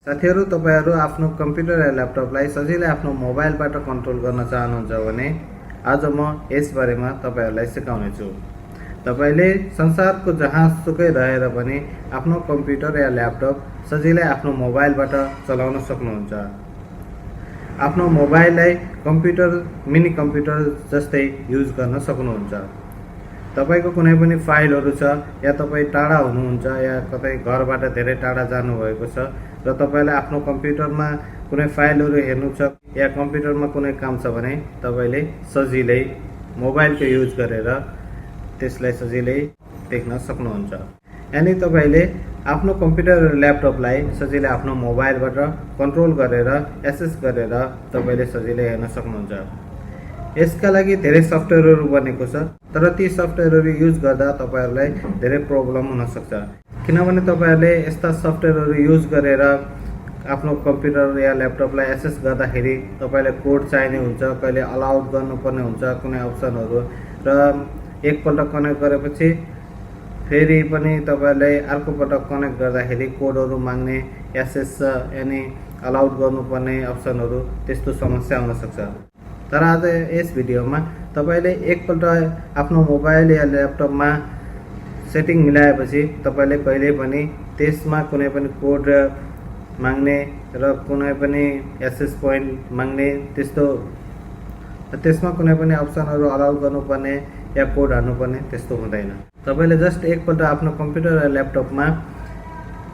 साथीहरु तपाईहरु आफ्नो कम्प्युटर या ल्यापटपलाई सजिलै आफ्नो मोबाइलबाट कन्ट्रोल गर्न चाहनुहुन्छ भने आज म यस बारेमा तपाईहरुलाई सिकाउने छु। तपाईले संसारको जहाँसुकै रहेर पनि आफ्नो कम्प्युटर या ल्यापटप सजिलै आफ्नो मोबाइलबाट चलाउन सक्नुहुन्छ। आफ्नो मोबाइललाई कम्प्युटर मिनी कम्प्युटर जस्तै युज गर्न सक्नुहुन्छ। तपाईको कुनै पनि फाइलहरु छ या तपाई टाढा हुनुहुन्छ या कतै घरबाट धेरै टाढा जानु भएको छ र तपाईलाई आफ्नो कम्प्युटरमा कुनै फाइलहरु हेर्नु छ या कम्प्युटरमा कुनै काम छ भने तपाईले सजिलै मोबाइलको युज गरेर त्यसलाई सजिलै देख्न सक्नुहुन्छ। यानी तपाईले आफ्नो कम्प्युटर र ल्यापटपलाई सजिलै आफ्नो मोबाइलबाट कन्ट्रोल गरेर एक्सेस गरेर तपाईले सजिलै हेर्न सक्नुहुन्छ। यसका लागि धेरै सफ्टवेयरहरु बनेको छ, तर ती सफ्टवेयरहरु युज गर्दा तपाईहरुलाई धेरै प्रब्लम हुन सक्छ। किनभने तपाईहरुले यस्ता सफ्टवेयरहरु युज गरेर आफ्नो कम्प्युटर या ल्यापटपलाई एक्सेस गर्दाखेरि तपाईलाई कोड चाहिने हुन्छ, कहिले अलाउड गर्नुपर्ने हुन्छ कुनै अप्सनहरु र एकपल्ट कनेक्ट गरेपछि फेरि पनि तपाईलाई अर्को पटक कनेक्ट गर्दाखेरि कोडहरु माग्ने एक्सेस यानी अलाउड गर्नुपर्ने अप्सनहरु त्यस्तो समस्या हुन सक्छ। तर आज यस भिडियोमा तपाईले एकपल्ट आफ्नो मोबाइल या ल्यापटपमा सेटिङ मिलाएपछि तपाईले कहिले पनि त्यसमा कुनै पनि कोड माग्ने र कुनै पनि एक्सेस पोइन्ट माग्ने त्यसमा कुनै पनि अप्सनहरु अलाउ गर्नुपर्ने या कोड हाल्नुपर्ने त्यस्तो हुँदैन। तपाईले जस्ट एकपल्ट आफ्नो कम्प्युटर र ल्यापटपमा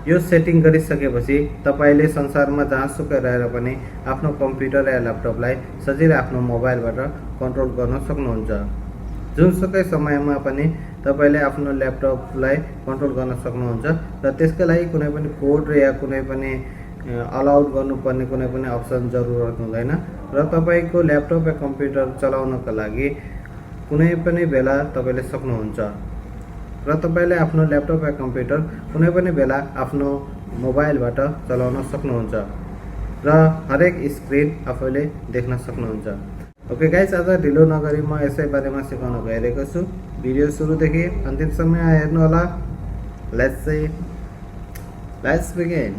यो सेटिङ गरिसकेपछि तपाईले संसारमा जहाँसुकै रहेर पनि आफ्नो कम्प्युटर या ल्यापटपलाई सजिलै आफ्नो मोबाइलबाट कन्ट्रोल गर्न सक्नुहुन्छ। जुनसुकै समयमा पनि तपाईले आफ्नो ल्यापटपलाई कन्ट्रोल गर्न सक्नुहुन्छ र त्यसका लागि कुनै पनि कोड या कुनै पनि अलाउड गर्नुपर्ने कुनै पनि अप्सन जरुरत हुँदैन र तपाईको ल्यापटप या कम्प्युटर चलाउनका लागि कुनै पनि बेला तपाईले सक्नुहुन्छ र तपाईले आफ्नो ल्यापटप या कम्प्युटर कुनै पनि बेला आफ्नो मोबाइलबाट चलाउन सक्नुहुन्छ र हरेक स्क्रिन आफैले देख्न सक्नुहुन्छ। ओके गाइस, आज ढिलो नगरी म यसै बारेमा सिकाउन गइरहेको छु। भिडियो सुरुदेखि अन्तिमसम्म हेर्नु होला। Let's begin.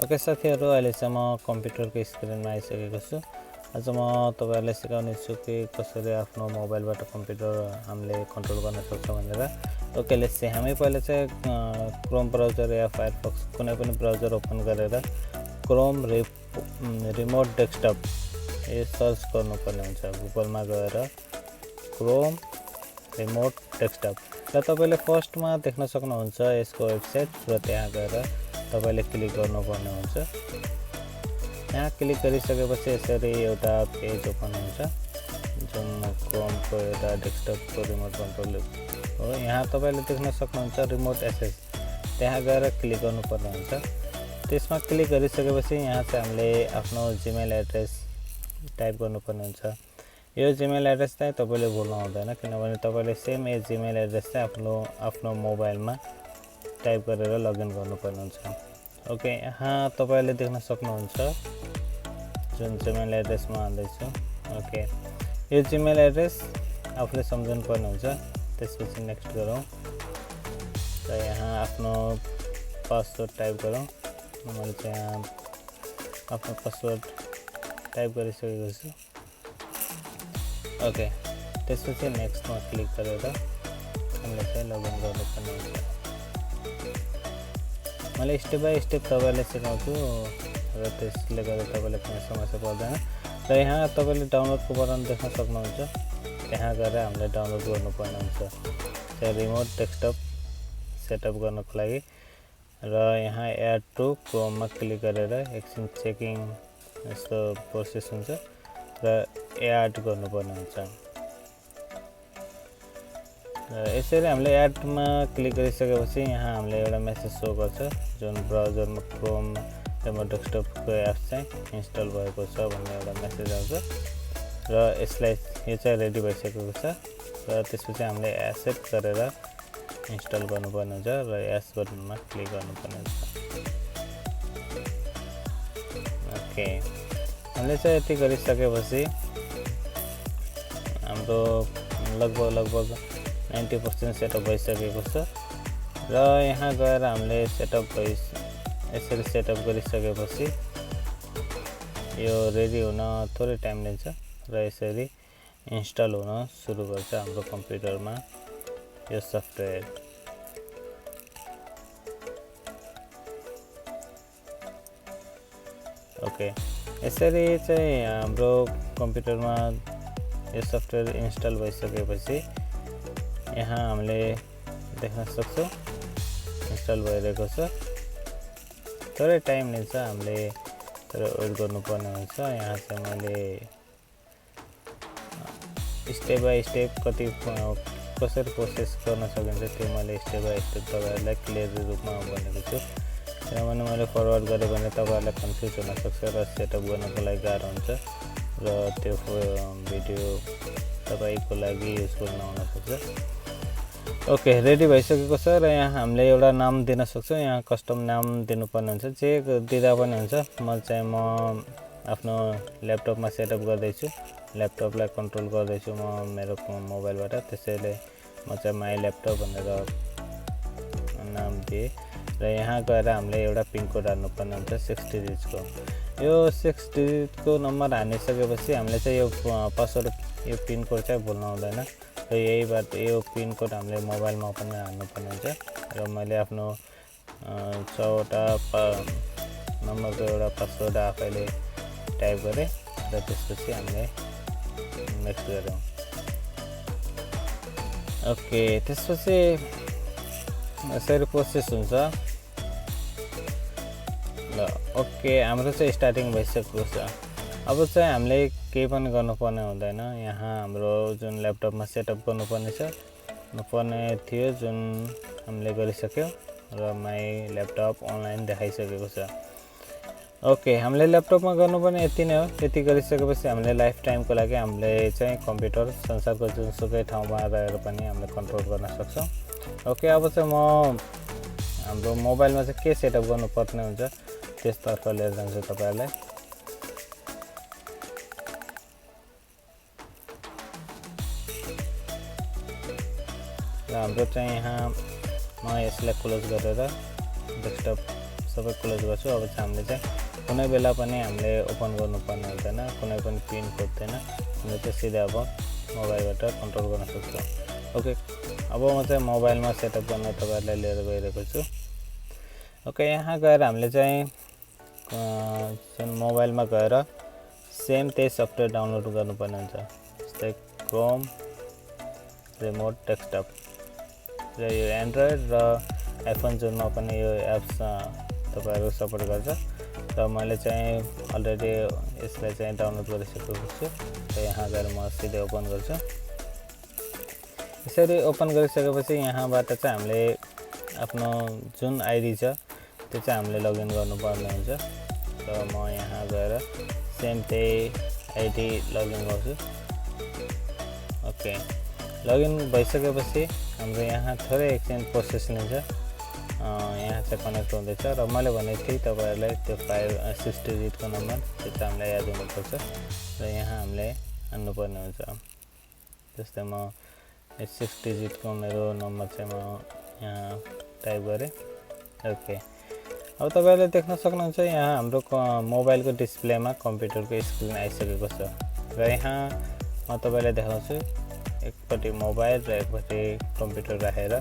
ओके साथीहरु, अहिले चाहिँ म कम्प्युटरको स्क्रिनमा आइसकेको छु। आज म तपाईहरुलाई सिकाउने छु कि कसरी आफ्नो मोबाइलबाट कम्प्युटर हामीले कन्ट्रोल गर्न सक्छ भनेर। Okay let's see. हामी पहिला चाहिँ क्रोम ब्राउजर या फायरफक्स कुनै पनि ब्राउजर ओपन गरेर क्रोम रिमोट डेस्कटप यो सर्च गर्नुपर्ने हुन्छ। गुगलमा गएर क्रोम रिमोट डेस्कटप र तपाईले फर्स्टमा देख्न सक्नुहुन्छ यसको वेबसाइट र त्यहाँ गएर तपाईले क्लिक गर्नुपर्ने हुन्छ। यहाँ क्लिक गरिसकेपछि यसरी एउटा पेज ओपन हुन्छ जुन क्रोमको एउटा डेस्कटपको रिमोट कन्ट्रोल हो। यहाँ तपाईले देख्न सक्नुहुन्छ रिमोट एक्सेस, त्यहाँ गएर क्लिक गर्नुपर्ने हुन्छ। त्यसमा क्लिक गरिसकेपछि यहाँ चाहिँ हामीले आफ्नो जिमेल एड्रेस टाइप गर्नुपर्ने हुन्छ। यो जिमेल एड्रेस चाहिँ तपाईले भुल्नु हुँदैन, किनभने तपाईले सेम यो जिमेल एड्रेस चाहिँ आफ्नो मोबाइलमा टाइप गरेर लगइन गर्नुपर्ने हुन्छ। ओके, यहाँ तपाईले देख्न सक्नुहुन्छ जुन जिमेल एड्रेस म हाल्दैछु। ओके, यो जिमेल एड्रेस आफूले सम्झनु पर्ने हुन्छ। त्यसपछि नेक्स्ट गरौँ र यहाँ आफ्नो पासवर्ड टाइप गरौँ। मैले चाहिँ यहाँ आफ्नो पासवर्ड टाइप गरिसकेको छु। ओके, त्यसपछि नेक्स्टमा क्लिक गरेर हामीले चाहिँ लगइन गर्नुपर्ने हुन्छ। मैले स्टेप बाई स्टेप तपाईलाई सिकाउँछु र त्यसले गर्दा तपाईलाई कुनै समस्या पर्दैन। र यहाँ तपाईले डाउनलोडको बटन देख्न सक्नुहुन्छ, त्यहाँ गएर हामीले डाउनलोड गर्नुपर्ने हुन्छ चाहिँ रिमोट डेस्कटप सेटअप गर्नको लागि। र यहाँ एड टु क्रोममा क्लिक गरेर एकछिन चेकिङ यस्तो प्रोसेस हुन्छ र एड गर्नुपर्ने हुन्छ। यसरी हामीले एडमा क्लिक गरिसकेपछि यहाँ हामीले एउटा मेसेज सो गर्छ जुन ब्राउजरमा क्रोम रिमोट डेस्कटपको एप्स चाहिँ इन्स्टल भएको छ भन्ने एउटा मेसेज आउँछ र यसलाई यो चाहिँ रेडी भइसकेको छ र त्यसपछि हामीले एक्सेप्ट गरेर इन्स्टल गर्नुपर्ने हुन्छ र यस बटनमा क्लिक गर्नुपर्ने हुन्छ। ओके, हामीले चाहिँ यति गरिसकेपछि हाम्रो लगभग 90% सेटअप भइसकेको छ र यहाँ गएर हामीले यसरी सेटअप गरिसकेपछि यो रेडी हुन थोरै टाइम लिन्छ र यसरी इन्स्टल हुन सुरु गर्छ हाम्रो कम्प्युटरमा यो सफ्टवेयर। ओके, यसरी चाहिँ हाम्रो कम्प्युटरमा यो सफ्टवेयर इन्स्टल भइसकेपछि यहाँ हामीले देख्न सक्छौँ इन्स्टल भइरहेको छ। थोरै टाइम लिन्छ, हामीले तर वेट गर्नुपर्ने हुन्छ। यहाँ चाहिँ मैले स्टेप बाई स्टेप कसरी प्रोसेस गर्न सकिन्छ त्यो मैले स्टेप बाई स्टेप तपाईँहरूलाई क्लियर रूपमा भनेको छु। किनभने मैले फरवर्ड गरेँ भने तपाईँहरूलाई कन्फ्युज हुनसक्छ र सेटअप गर्नको लागि गाह्रो हुन्छ र त्यो भिडियो तपाईँको लागि युजफुल नहुन सक्छ। ओके, रेडी भइसकेको छ र यहाँ हामीले एउटा नाम दिन सक्छौँ। यहाँ कस्टम नाम दिनुपर्ने हुन्छ, जे दिँदा पनि हुन्छ। म आफ्नो ल्यापटपमा सेटअप गर्दैछु, ल्यापटपलाई कन्ट्रोल गर्दैछु म मेरो मोबाइलबाट, त्यसैले म चाहिँ माई ल्यापटप भनेर नाम दिएँ र यहाँ गएर हामीले एउटा पिनकोड हाल्नुपर्ने हुन्छ 6 डिजिटको। यो 6 डिजिटको नम्बर हानिसकेपछि हामीले चाहिँ यो पासवर्ड यो पिनकोड चाहिँ भुल्नु हुँदैन र यही बात यो पिनकोड हामीले मोबाइलमा पनि हाल्नुपर्ने हुन्छ र मैले आफ्नो 6वटा नम्बरको एउटा पासवर्ड आफैले टाइप गरेँ र त्यसपछि हामीले नेक्स्ट गऱ्यौँ। ओके, त्यसपछि यसरी प्रोसेस हुन्छ ल। ओके, हाम्रो चाहिँ स्टार्टिङ भइसकेको छ। अब चाहिँ हामीले केही पनि गर्नुपर्ने हुँदैन। यहाँ हाम्रो जुन ल्यापटपमा सेटअप गर्नुपर्ने थियो जुन हामीले गरिसक्यौँ र माई ल्यापटप अनलाइन देखाइसकेको छ। ओके, हामीले ल्यापटपमा गर्नुपर्ने यति नै हो। यति गरिसकेपछि हामीले लाइफ टाइमको लागि हामीले चाहिँ कम्प्युटर संसारको जुनसुकै ठाउँमा रहेर पनि हामीले कन्ट्रोल गर्न सक्छौँ। ओके, अब चाहिँ म हाम्रो मोबाइलमा चाहिँ के सेटअप गर्नुपर्ने हुन्छ त्यसतर्फ लिएर जान्छु तपाईँहरूलाई। र हाम्रो चाहिँ यहाँ म यसलाई क्लोज गरेर डेस्कटप सबै क्लोज गर्छु। अब चाहिँ हामीले चाहिँ कुनै बेला पनि हामीले ओपन गर्नुपर्ने हुँदैन, कुनै पनि पिन खोज्दैन, हामीले चाहिँ सिधै अब मोबाइलबाट कन्ट्रोल गर्न सक्छौँ। ओके, अब म चाहिँ मोबाइलमा सेटअप गर्न तपाईँहरूलाई लिएर गइरहेको छु। ओके, यहाँ गएर हामीले चाहिँ जुन मोबाइलमा गएर सेम त्यही सफ्टवेयर डाउनलोड गर्नुपर्ने हुन्छ, जस्तै क्रोम, रिमोट डेस्कटप र यो एन्ड्रोइड र आइफोन जुनमा पनि यो एप्स तपाईँहरू सपोर्ट गर्छ र मैले चाहिँ अलरेडी यसलाई चाहिँ डाउनलोड गरिसकेको छु र यहाँ गएर म सिधै ओपन गर्छु। यसरी ओपन गरिसकेपछि यहाँबाट चाहिँ हामीले आफ्नो जुन आइडी छ त्यो चाहिँ हामीले लगइन गर्नुपर्ने हुन्छ र म यहाँ गएर सेम त्यही आइडी लगइन गर्छु। ओके, लगइन भइसकेपछि हाम्रो यहाँ थोरै एकछिन प्रोसेस लिन्छ। यहाँ चाहिँ कनेक्ट हुँदैछ र मैले भनेको थिएँ तपाईँहरूलाई त्यो 6 डिजिटको नम्बर त्यो चाहिँ हामीलाई याद हुनुपर्छ र यहाँ हामीले हान्नुपर्ने हुन्छ। जस्तै म 6 डिजिटको मेरो नम्बर चाहिँ म यहाँ टाइप गरेँ। ओके, अब तपाईँहरूले देख्न सक्नुहुन्छ यहाँ हाम्रो मोबाइलको डिस्प्लेमा कम्प्युटरको स्क्रिन आइसकेको छ र यहाँ म तपाईँलाई देखाउँछु एकपट्टि मोबाइल र एकपट्टि कम्प्युटर राखेर।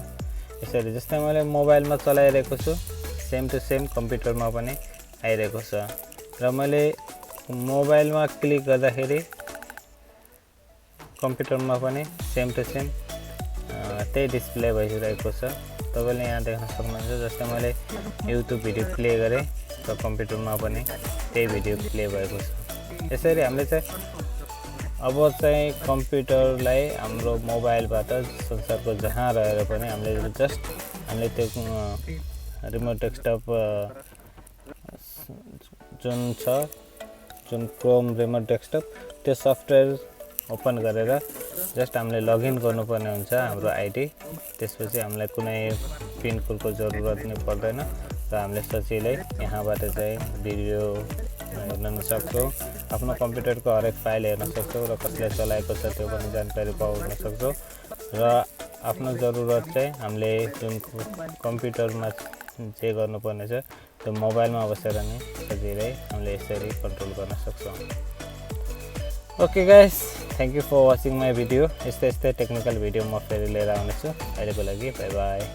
यसरी जस्तै मैले मोबाइलमा चलाइरहेको छु सेम टु सेम कम्प्युटरमा पनि आइरहेको छ र मैले मोबाइलमा क्लिक गर्दाखेरि कम्प्युटरमा पनि सेम टु सेम त्यही डिस्प्ले भइरहेको छ। तपाईँले यहाँ देख्न सक्नुहुन्छ जस्तै मैले युट्युब भिडियो प्ले गरेँ र कम्प्युटरमा पनि त्यही भिडियो प्ले भएको छ। यसरी हामीले चाहिँ अब चाहिँ कम्प्युटरलाई हाम्रो मोबाइलबाट संसारको जहाँ रहेर पनि हामीले त्यो रिमोट डेस्कटप जुन क्रोम रिमोट डेस्कटप त्यो सफ्टवेयर ओपन गरेर जस्ट हामीले लगइन गर्नुपर्ने हुन्छ हाम्रो आइडी। त्यसपछि हामीलाई कुनै पिन कोडको जरुरत नै पर्दैन र हामीले सजिलै यहाँबाट चाहिँ भिडियो हेर्न सक्छौँ आफ्नो कम्प्युटरको हरेक फाइल हेर्न सक्छौँ र कसले चलाएको छ त्यो पनि जानकारी पाउन सक्छौँ र आफ्नो जरुरत चाहिँ हामीले जुन कम्प्युटरमा जे गर्नुपर्ने छ त्यो मोबाइलमा बसेर नै सजिलै हामीले यसरी कन्ट्रोल गर्न सक्छौँ। Okay guys, thank you for watching my video. यस्तै टेक्निकल भिडियो म फेरि लिएर आउनेछु। अहिलेको लागि बाई बाई।